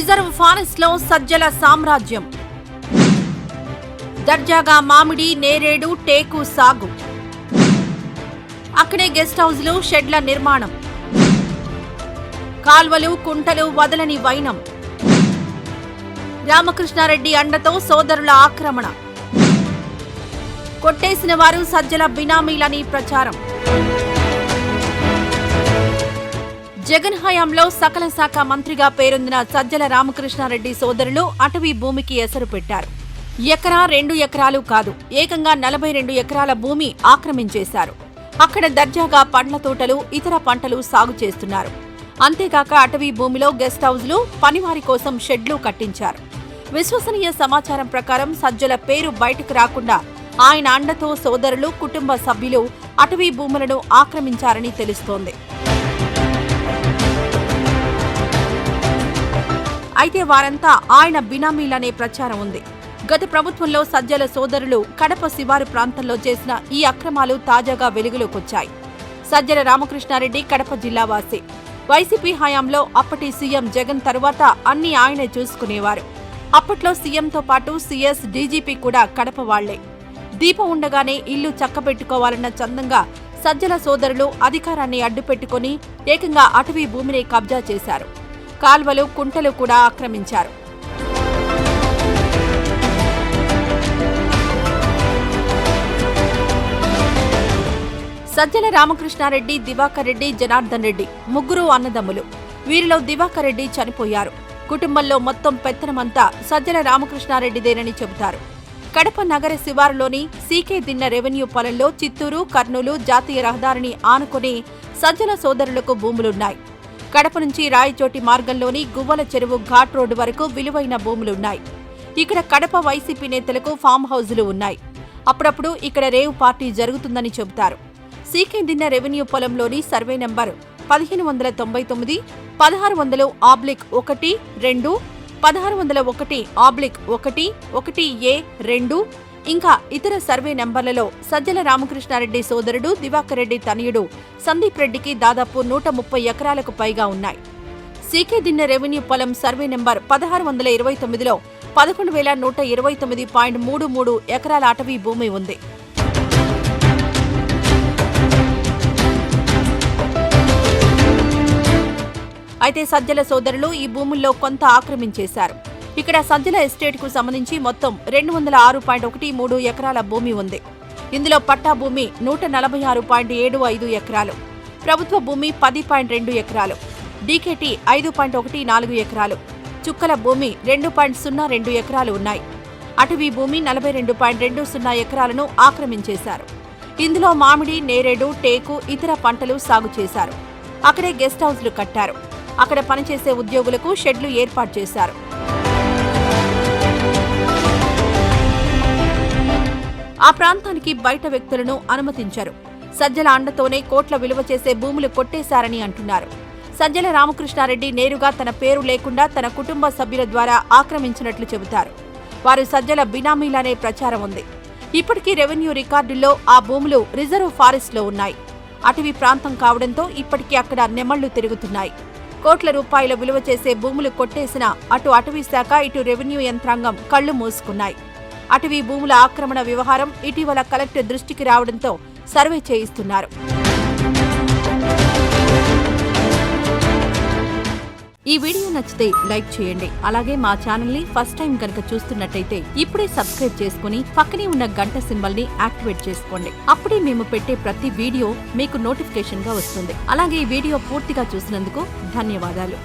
Reserve forest లో సజ్జల సామ్రాజ్యం. దర్జాగా మామిడి, నేరేడు, టేకు సాగు. అక్కడే గెస్ట్ హౌస్లు, షెడ్ల నిర్మాణం. కాల్వలు, కుంటలు వదలని వైనం. రామకృష్ణారెడ్డి అండతో సోదరుల ఆక్రమణ. కొట్టేసిన వారు సజ్జల బినామీలని ప్రచారం. జగన్ హయాంలో సకల శాఖ మంత్రిగా పేరొందిన సజ్జల రామకృష్ణారెడ్డి సోదరులు అటవీ భూమికి ఎసరు పెట్టారు. ఎకరా 2 ఎకరాలు కాదు, ఏకంగా 42 ఎకరాల భూమి ఆక్రమించేశారు. అక్కడ దర్జాగా పండ్ల తోటలు, ఇతర పంటలు సాగు చేస్తున్నారు. అంతేకాక అటవీ భూమిలో గెస్ట్ హౌస్లు, పనివారి కోసం షెడ్లు కట్టించారు. విశ్వసనీయ సమాచారం ప్రకారం సజ్జల పేరు బయటకు రాకుండా ఆయన అండతో సోదరులు, కుటుంబ సభ్యులు అటవీ భూములను ఆక్రమించారని తెలుస్తోంది. అయితే వారంతా ఆయన బినామీలనే ప్రచారం ఉంది. గత ప్రభుత్వంలో సజ్జల సోదరులు కడప శివారు ప్రాంతంలో చేసిన ఈ అక్రమాలు తాజాగా వెలుగులోకొచ్చాయి. సజ్జల రామకృష్ణారెడ్డి కడప జిల్లావాసి. వైసీపీ హయాంలో అప్పటి సీఎం జగన్ తరువాత అన్ని ఆయనే చూసుకునేవారు. అప్పట్లో సీఎంతో పాటు సీఎస్, డీజీపీ కూడా కడప వాళ్లే. దీపం ఉండగానే ఇల్లు చక్కబెట్టుకోవాలన్న చందంగా సజ్జల సోదరులు అధికారాన్ని అడ్డుపెట్టుకుని ఏకంగా అటవీ భూమిని కబ్జా చేశారు. కాల్వలు, కుంటలు కూడా ఆక్రమించారు. సజ్జల రామకృష్ణారెడ్డి, దివాకర్ రెడ్డి, జనార్దన్ రెడ్డి ముగ్గురు అన్నదమ్ములు. వీరిలో దివాకర్ రెడ్డి చనిపోయారు. కుటుంబంలో మొత్తం పెత్తనమంతా సజ్జల రామకృష్ణారెడ్డిదేనని చెబుతారు. కడప నగర శివారులోని సీకే దిన్న రెవెన్యూ పొలంలో చిత్తూరు, కర్నూలు జాతీయ రహదారిని ఆనుకుని సజ్జల సోదరులకు భూములున్నాయి. కడప నుంచి రాయచోటి మార్గంలోని గువ్వల చెరువు ఘాట్ రోడ్డు వరకు విలువైన భూములున్నాయి. ఇక్కడ కడప వైసీపీ నేతలకు ఫామ్ హౌజులు ఉన్నాయి. అప్పుడప్పుడు ఇక్కడ రేవ్ పార్టీ జరుగుతుందని చెబుతారు. సీకే దిన్న రెవెన్యూ పొలంలోని సర్వే నంబర్ 1599, 1600/1, 2, 1601/1, 1A, 2 ఇంకా ఇతర సర్వే నంబర్లలో సజ్జల రామకృష్ణారెడ్డి సోదరుడు దివాకర్ రెడ్డి తనయుడు సందీప్ రెడ్డికి దాదాపు 130 ఎకరాలకు పైగా ఉన్నాయి. సీకే దిన్న రెవెన్యూ పొలం సర్వే నంబర్ 1629లో 11,129.33 ఎకరాల అటవీ భూమి ఉంది. అయితే సజ్జల సోదరులు ఈ భూముల్లో కొంత ఆక్రమించేశారు. ఇక్కడ సజ్జల ఎస్టేట్కు సంబంధించి మొత్తం 206.13 ఎకరాల భూమి ఉంది. ఇందులో పట్టా భూమి 146.75 ఎకరాలు, ప్రభుత్వ భూమి 10.2 ఎకరాలు, డీకేటీ 5.14 ఎకరాలు, చుక్కల భూమి 2.02 ఎకరాలు ఉన్నాయి. అటవీ భూమి 42.20 ఎకరాలను ఆక్రమించేశారు. ఇందులో మామిడి, నేరేడు, టేకు, ఇతర పంటలు సాగు చేశారు. అక్కడే గెస్ట్ హౌస్లు కట్టారు. అక్కడ పనిచేసే ఉద్యోగులకు షెడ్లు ఏర్పాటు చేశారు. ఆ ప్రాంతానికి బయట వ్యక్తులను అనుమతించారు. సజ్జల అండతోనే కోట్ల విలువ చేసే భూములు కొట్టేశారని అంటున్నారు. సజ్జల రామకృష్ణారెడ్డి నేరుగా తన పేరు లేకుండా తన కుటుంబ సభ్యుల ద్వారా ఆక్రమించినట్లు చెబుతారు. వారు సజ్జల బినామీలనే ప్రచారం ఉంది. ఇప్పటికీ రెవెన్యూ రికార్డుల్లో ఆ భూములు రిజర్వ్ ఫారెస్ట్లో ఉన్నాయి. అటవీ ప్రాంతం కావడంతో ఇప్పటికీ అక్కడ నెమళ్లు తిరుగుతున్నాయి. కోట్ల రూపాయల విలువ చేసే భూములు కొట్టేసిన అటు అటవీ శాఖ, ఇటు రెవెన్యూ యంత్రాంగం కళ్లు మూసుకున్నాయి. అటవీ భూముల ఆక్రమణ వ్యవహారం ఇటీవల కలెక్టర్ దృష్టికి రావడంతో సర్వే చేయిస్తున్నారు. ఈ వీడియో నచ్చితే లైక్ చేయండి. అలాగే మా ఛానల్ ని ఫస్ట్ టైం కనుక చూస్తున్నట్టయితే ఇప్పుడే సబ్స్క్రైబ్ చేసుకుని పక్కనే ఉన్న గంట సింబల్ ని యాక్టివేట్ చేసుకోండి. అప్పుడే మేము పెట్టే ప్రతి వీడియో మీకు నోటిఫికేషన్ గా వస్తుంది. అలాగే ఈ వీడియో పూర్తిగా చూసినందుకు ధన్యవాదాలు.